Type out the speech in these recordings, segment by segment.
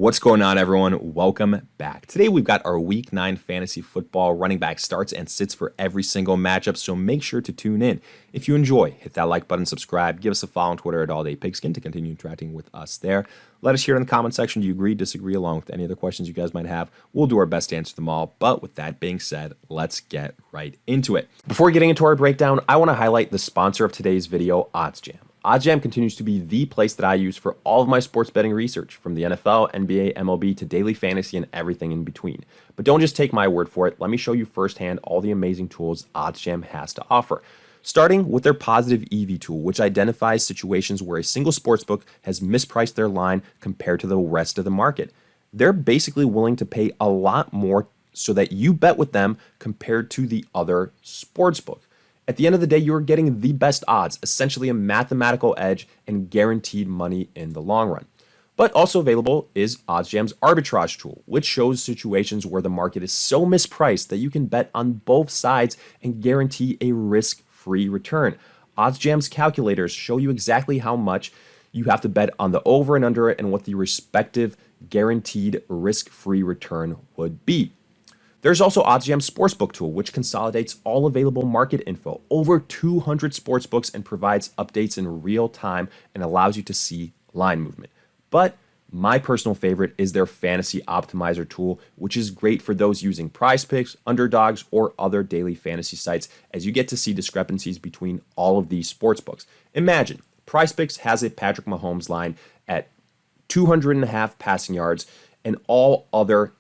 What's going on, everyone? Welcome back. Today we've got our Week 9 fantasy football running back starts and sits for every single matchup, so make sure to tune in. If you enjoy, hit that like button, subscribe, give us a follow on Twitter at AllDayPigskin to continue interacting with us there. Let us hear in the comment section, do you agree, disagree, along with any other questions you guys might have. We'll do our best to answer them all, but with that being said, let's get right into it. Before getting into our breakdown, I want to highlight the sponsor of today's video, OddsJam. OddsJam continues to be the place that I use for all of my sports betting research, from the NFL, NBA, MLB, to daily fantasy and everything in between. But don't just take my word for it. Let me show you firsthand all the amazing tools OddsJam has to offer. Starting with their positive EV tool, which identifies situations where a single sportsbook has mispriced their line compared to the rest of the market. They're basically willing to pay a lot more so that you bet with them compared to the other sportsbook. At the end of the day, you're getting the best odds, essentially a mathematical edge and guaranteed money in the long run. But also available is OddsJam's arbitrage tool, which shows situations where the market is so mispriced that you can bet on both sides and guarantee a risk-free return. OddsJam's calculators show you exactly how much you have to bet on the over and under and what the respective guaranteed risk-free return would be. There's also OddsJam's Sportsbook tool, which consolidates all available market info, over 200 sportsbooks, and provides updates in real time and allows you to see line movement. But my personal favorite is their Fantasy Optimizer tool, which is great for those using PrizePicks, Underdogs, or other daily fantasy sites, as you get to see discrepancies between all of these sportsbooks. Imagine, PrizePicks has a Patrick Mahomes line at 200.5 passing yards, and all other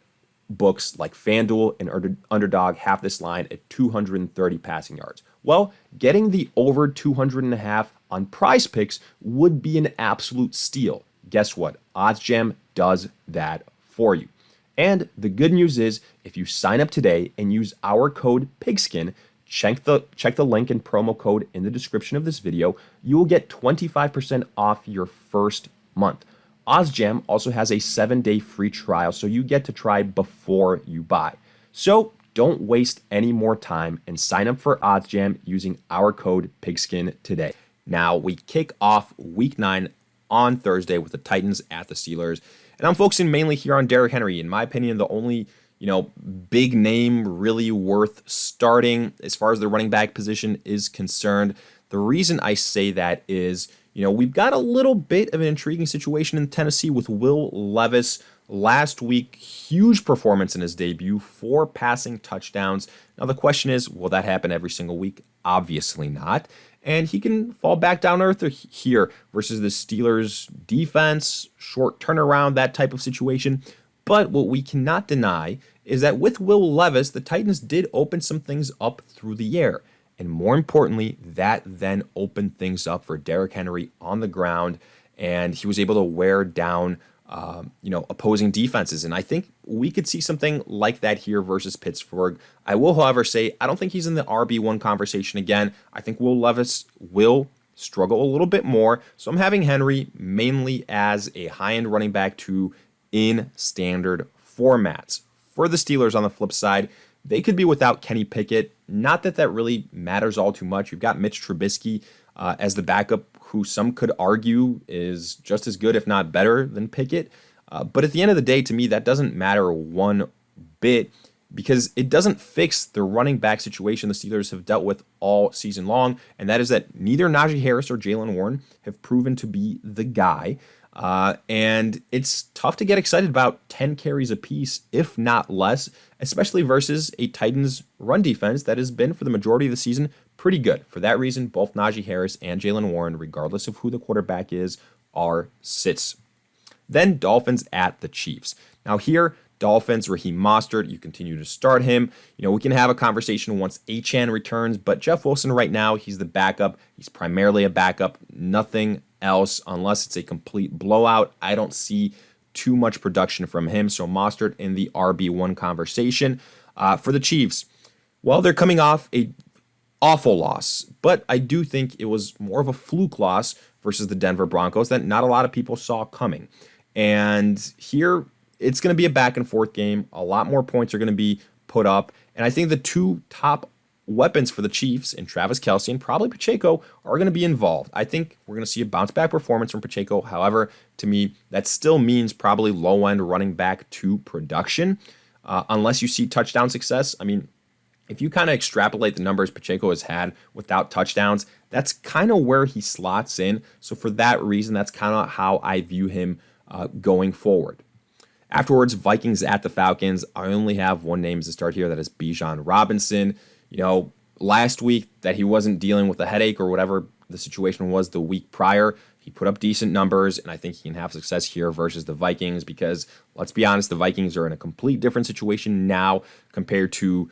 books like FanDuel and Underdog have this line at 230 passing yards. Well, getting the over 200.5 on PrizePicks would be an absolute steal. Guess what? OddsJam does that for you. And the good news is, if you sign up today and use our code PIGSKIN, check the link and promo code in the description of this video, you will get 25% off your first month. OddsJam also has a 7-day free trial, so you get to try before you buy. So don't waste any more time and sign up for OddsJam using our code PIGSKIN today. Now, we kick off Week 9 on Thursday with the Titans at the Steelers, and I'm focusing mainly here on Derrick Henry. In my opinion, the only big name really worth starting as far as the running back position is concerned. The reason I say that is, we've got a little bit of an intriguing situation in Tennessee with Will Levis. Last week, huge performance in his debut, 4 passing touchdowns. Now, the question is, will that happen every single week? Obviously not. And he can fall back down to earth here versus the Steelers' defense, short turnaround, that type of situation. But what we cannot deny is that with Will Levis, the Titans did open some things up through the air. And more importantly, that then opened things up for Derrick Henry on the ground, and he was able to wear down, opposing defenses. And I think we could see something like that here versus Pittsburgh. I will, however, say I don't think he's in the RB1 conversation again. I think Will Levis will struggle a little bit more. So I'm having Henry mainly as a high-end running back in standard formats. For the Steelers on the flip side, they could be without Kenny Pickett. Not that that really matters all too much. You've got Mitch Trubisky as the backup, who some could argue is just as good, if not better, than Pickett. But at the end of the day, to me, that doesn't matter one bit because it doesn't fix the running back situation the Steelers have dealt with all season long, and that is that neither Najee Harris or Jaylen Warren have proven to be the guy. And it's tough to get excited about 10 carries apiece, if not less, especially versus a Titans run defense that has been, for the majority of the season, pretty good. For that reason, both Najee Harris and Jaylen Warren, regardless of who the quarterback is, are sits. Then Dolphins at the Chiefs. Now here, Dolphins, Raheem Mostert, you continue to start him. We can have a conversation once Achane returns, but Jeff Wilson right now, he's the backup. He's primarily a backup, nothing else unless it's a complete blowout. I don't see too much production from him, so Mostert in the RB1 conversation. For the Chiefs, well, they're coming off a awful loss, but I do think it was more of a fluke loss versus the Denver Broncos that not a lot of people saw coming. And here, it's going to be a back and forth game. A lot more points are going to be put up. And I think the two top weapons for the Chiefs and Travis Kelce and probably Pacheco are going to be involved. I think we're going to see a bounce back performance from Pacheco. However, to me, that still means probably low end running back 2 production, unless you see touchdown success. I mean, if you kind of extrapolate the numbers Pacheco has had without touchdowns, that's kind of where he slots in. So for that reason, that's kind of how I view him going forward. Afterwards, Vikings at the Falcons. I only have one name to start here. That is Bijan Robinson. Last week that he wasn't dealing with a headache or whatever the situation was the week prior, he put up decent numbers, and I think he can have success here versus the Vikings because, let's be honest, the Vikings are in a complete different situation now compared to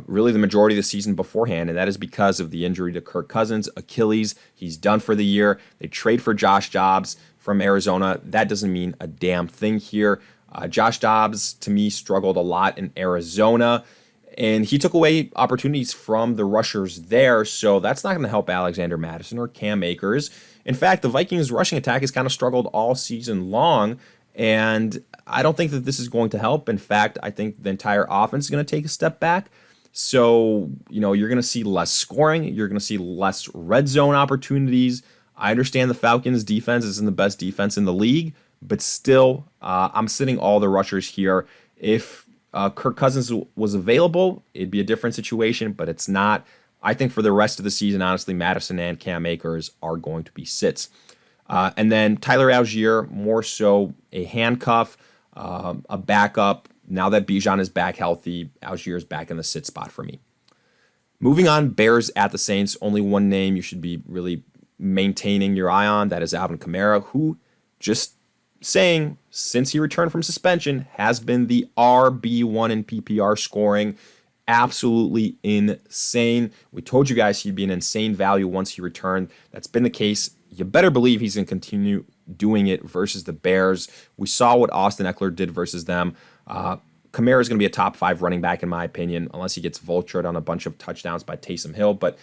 really the majority of the season beforehand, and that is because of the injury to Kirk Cousins, Achilles. He's done for the year. They trade for Josh Dobbs from Arizona. That doesn't mean a damn thing here. Josh Dobbs, to me, struggled a lot in Arizona, and he took away opportunities from the rushers there, so that's not going to help Alexander Mattison or Cam Akers. In fact, the Vikings' rushing attack has kind of struggled all season long, and I don't think that this is going to help. In fact, I think the entire offense is going to take a step back. So, you're going to see less scoring. You're going to see less red zone opportunities. I understand the Falcons' defense isn't the best defense in the league, but still, I'm sitting all the rushers here. If Kirk Cousins was available, it'd be a different situation, but it's not. I think for the rest of the season, honestly, Madison and Cam Akers are going to be sits. And then Tyler Algier, more so a handcuff, a backup. Now that Bijan is back healthy, Algier is back in the sit spot for me. Moving on, Bears at the Saints. Only one name you should be really maintaining your eye on. That is Alvin Kamara, who, just saying, since he returned from suspension, has been the RB1 in PPR scoring. Absolutely insane. We told you guys he'd be an insane value once he returned. That's been the case. You better believe he's going to continue doing it versus the Bears. We saw what Austin Eckler did versus them. Kamara is going to be a top 5 running back, in my opinion, unless he gets vultured on a bunch of touchdowns by Taysom Hill. But,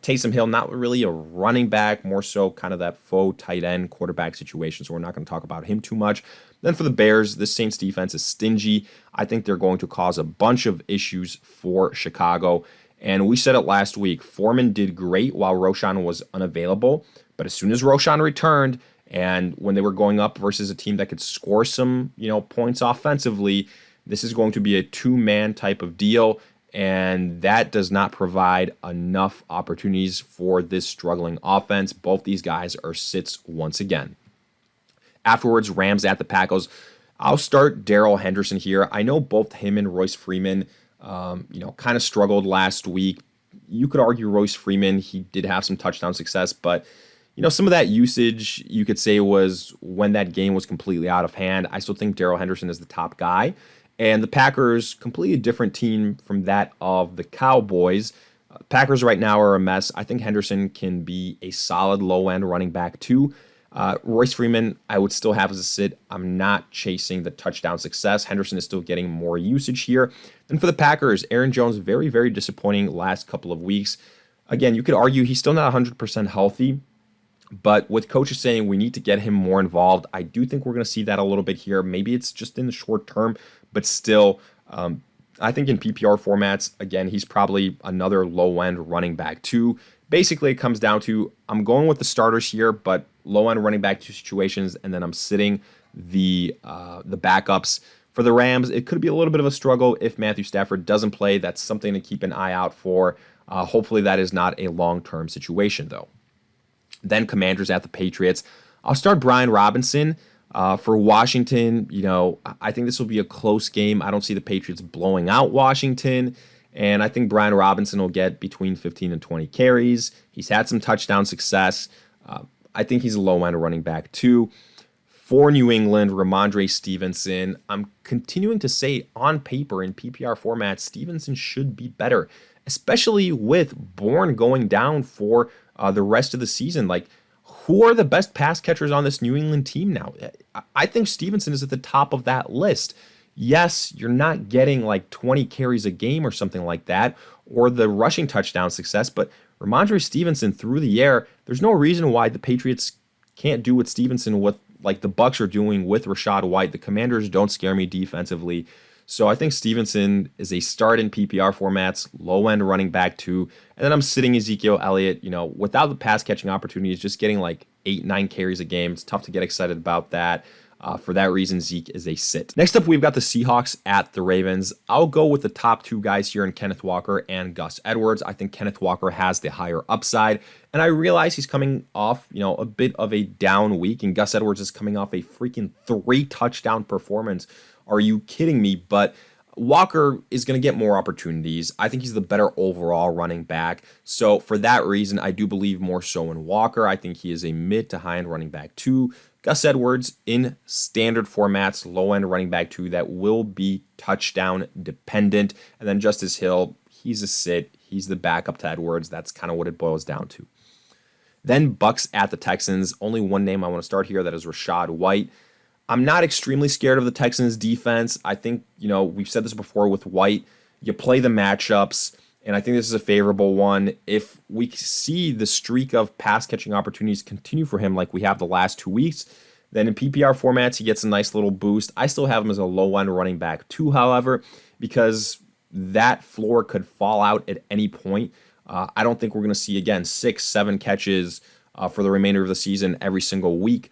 Taysom Hill, not really a running back, more so kind of that faux tight end quarterback situation, so we're not going to talk about him too much. Then for the Bears, the Saints defense is stingy. I think they're going to cause a bunch of issues for Chicago. And we said it last week, Foreman did great while Roschon was unavailable, but as soon as Roschon returned, and when they were going up versus a team that could score some, points offensively, this is going to be a 2-man type of deal. And that does not provide enough opportunities for this struggling offense. Both these guys are sits once again. Afterwards, Rams at the Packers. I'll start Darrell Henderson here. I know both him and Royce Freeman, kind of struggled last week. You could argue Royce Freeman, he did have some touchdown success, but some of that usage you could say was when that game was completely out of hand. I still think Darrell Henderson is the top guy. And the Packers, completely different team from that of the Cowboys. Packers right now are a mess. I think Henderson can be a solid low-end running back too. Royce Freeman, I would still have as a sit. I'm not chasing the touchdown success. Henderson is still getting more usage here. Then for the Packers, Aaron Jones, very, very disappointing last couple of weeks. Again, you could argue he's still not 100% healthy. But with coaches saying we need to get him more involved, I do think we're going to see that a little bit here. Maybe it's just in the short term, but still, I think in PPR formats, again, he's probably another low-end running back too. Basically, it comes down to I'm going with the starters here, but low-end running back 2 situations, and then I'm sitting the backups. For the Rams, it could be a little bit of a struggle if Matthew Stafford doesn't play. That's something to keep an eye out for. Hopefully, that is not a long-term situation, though. Then Commanders at the Patriots. I'll start Brian Robinson. For Washington, I think this will be a close game. I don't see the Patriots blowing out Washington. And I think Brian Robinson will get between 15 and 20 carries. He's had some touchdown success. I think he's a low-end running back too. For New England, Ramondre Stevenson. I'm continuing to say on paper in PPR format, Stevenson should be better, especially with Bourne going down for the rest of the season. Like, who are the best pass catchers on this New England team now? I think Stevenson is at the top of that list. Yes, you're not getting like 20 carries a game or something like that, or the rushing touchdown success, but Ramondre Stevenson through the air, there's no reason why the Patriots can't do what Stevenson with like the Bucs are doing with Rachaad White. The Commanders don't scare me defensively. So I think Stevenson is a start in PPR formats, low end running back 2. And then I'm sitting Ezekiel Elliott, without the pass catching opportunities, just getting like 8-9 carries a game. It's tough to get excited about that. For that reason, Zeke is a sit. Next up, we've got the Seahawks at the Ravens. I'll go with the top 2 guys here in Kenneth Walker and Gus Edwards. I think Kenneth Walker has the higher upside, and I realize he's coming off, a bit of a down week, and Gus Edwards is coming off a freaking 3-touchdown performance. Are you kidding me? But Walker is going to get more opportunities. I think he's the better overall running back. So for that reason, I do believe more so in Walker. I think he is a mid to high end running back 2. Gus Edwards in standard formats, low-end running back 2 that will be touchdown dependent. And then Justice Hill, he's a sit. He's the backup to Edwards. That's kind of what it boils down to. Then Bucks at the Texans. Only one name I want to start here, that is Rachaad White. I'm not extremely scared of the Texans defense. I think, we've said this before with White. You play the matchups, and I think this is a favorable one. If we see the streak of pass-catching opportunities continue for him like we have the last 2 weeks, then in PPR formats, he gets a nice little boost. I still have him as a low-end running back 2, however, because that floor could fall out at any point. I don't think we're going to see, again, 6-7 catches for the remainder of the season every single week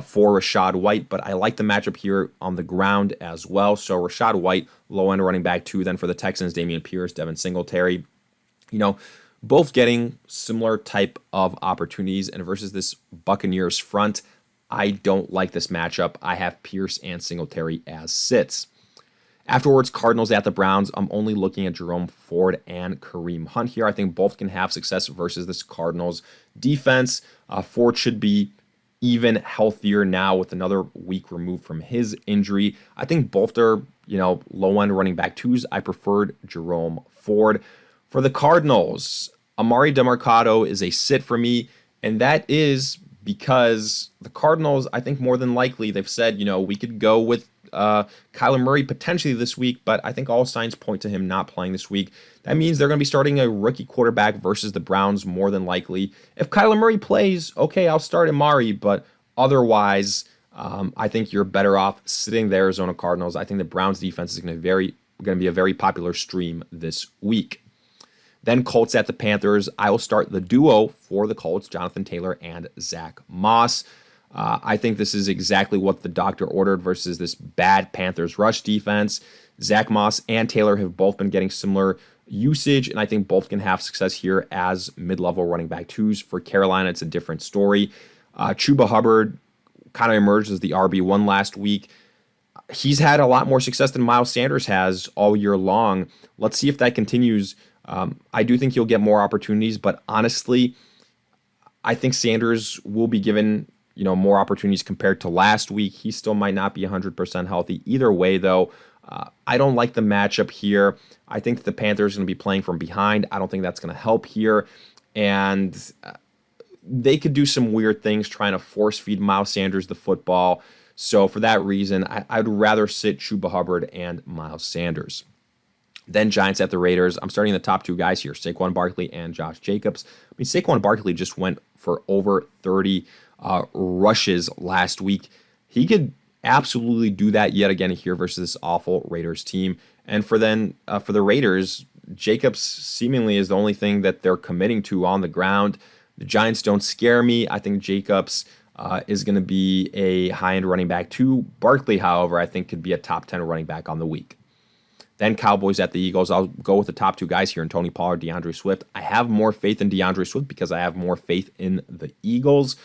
for Rachaad White, but I like the matchup here on the ground as well. So Rachaad White, low-end running back 2. Then for the Texans, Dameon Pierce, Devin Singletary, both getting similar type of opportunities. And versus this Buccaneers front, I don't like this matchup. I have Pierce and Singletary as sits. Afterwards, Cardinals at the Browns. I'm only looking at Jerome Ford and Kareem Hunt here. I think both can have success versus this Cardinals defense. Ford should be even healthier now with another week removed from his injury. I think both are, low-end running back 2s. I preferred Jerome Ford. For the Cardinals, Amari DeMarcado is a sit for me, and that is because the Cardinals, I think more than likely, they've said, we could go with Kyler Murray potentially this week, but I think all signs point to him not playing this week. That means they're going to be starting a rookie quarterback versus the Browns more than likely. If Kyler Murray plays, okay, I'll start Amari, but otherwise, I think you're better off sitting the Arizona Cardinals. I think the Browns defense is going to be a very popular stream this week. Then Colts at the Panthers. I will start the duo for the Colts, Jonathan Taylor and Zach Moss. I think this is exactly what the doctor ordered versus this bad Panthers rush defense. Zach Moss and Taylor have both been getting similar usage, and I think both can have success here as mid-level running back 2s. For Carolina, it's a different story. Chuba Hubbard kind of emerged as the RB1 last week. He's had a lot more success than Miles Sanders has all year long. Let's see if that continues. I do think he'll get more opportunities, but honestly, I think Sanders will be given more opportunities compared to last week. He still might not be 100% healthy. Either way, though, I don't like the matchup here. I think that the Panthers are going to be playing from behind. I don't think that's going to help here. And they could do some weird things trying to force feed Miles Sanders the football. So for that reason, I'd rather sit Chuba Hubbard and Miles Sanders. Then Giants at the Raiders. I'm starting the top 2 guys here, Saquon Barkley and Josh Jacobs. I mean, Saquon Barkley just went for over 30 rushes last week. He could absolutely do that yet again here versus this awful Raiders team. And for the Raiders, Jacobs seemingly is the only thing that they're committing to on the ground. The Giants don't scare me. I think Jacobs is going to be a high-end running back 2. Barkley, however, I think could be a top 10 running back on the week. Then Cowboys at the Eagles. I'll go with the top 2 guys here in Tony Pollard, DeAndre Swift. I have more faith in DeAndre Swift because I have more faith in the Eagles.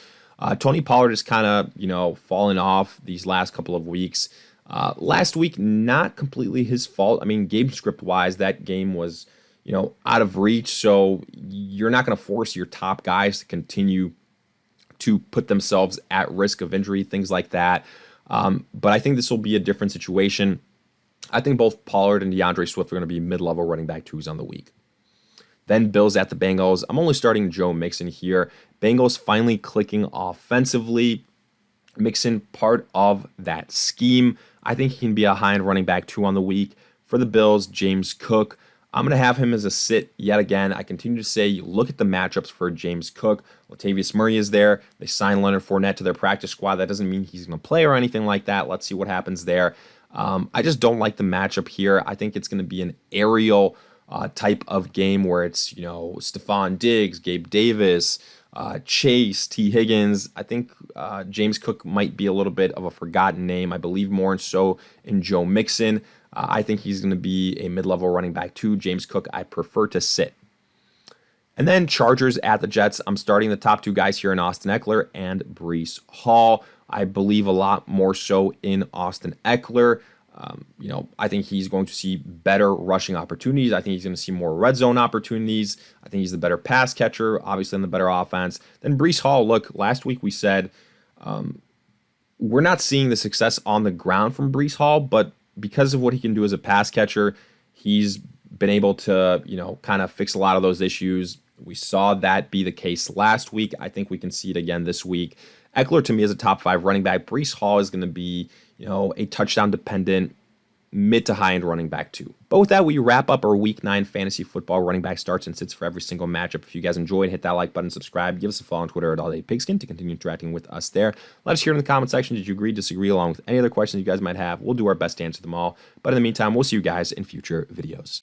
Tony Pollard is kind of, fallen off these last couple of weeks. Last week, not completely his fault. I mean, game script-wise, that game was, out of reach. So you're not going to force your top guys to continue to put themselves at risk of injury, things like that. But I think this will be a different situation. I think both Pollard and DeAndre Swift are going to be mid-level running back 2s on the week. Then Bills at the Bengals. I'm only starting Joe Mixon here. Bengals finally clicking offensively. Mixon, part of that scheme. I think he can be a high-end running back 2 on the week. For the Bills, James Cook. I'm going to have him as a sit yet again. I continue to say, look at the matchups for James Cook. Latavius Murray is there. They signed Leonard Fournette to their practice squad. That doesn't mean he's going to play or anything like that. Let's see what happens there. I just don't like the matchup here. I think it's going to be an aerial type of game where it's, Stephon Diggs, Gabe Davis, Chase, T. Higgins. I think James Cook might be a little bit of a forgotten name. I believe more so in Joe Mixon. I think he's going to be a mid-level running back too. James Cook, I prefer to sit. And then Chargers at the Jets. I'm starting the top two guys here in Austin Eckler and Breece Hall. I believe a lot more so in Austin Eckler. I think he's going to see better rushing opportunities. I think he's going to see more red zone opportunities. I think he's the better pass catcher, obviously in the better offense. Then Breece Hall, look, last week we said we're not seeing the success on the ground from Breece Hall, but because of what he can do as a pass catcher, he's been able to, kind of fix a lot of those issues. We saw that be the case last week. I think we can see it again this week. Eckler, to me, is a top 5 running back. Breece Hall is going to be, a touchdown-dependent mid to high-end running back too. But with that, we wrap up our Week 9 fantasy football running back starts and sits for every single matchup. If you guys enjoyed, hit that like button, subscribe, give us a follow on Twitter at AllDayPigskin to continue interacting with us there. Let us hear in the comment section, did you agree, disagree, along with any other questions you guys might have. We'll do our best to answer them all. But in the meantime, we'll see you guys in future videos.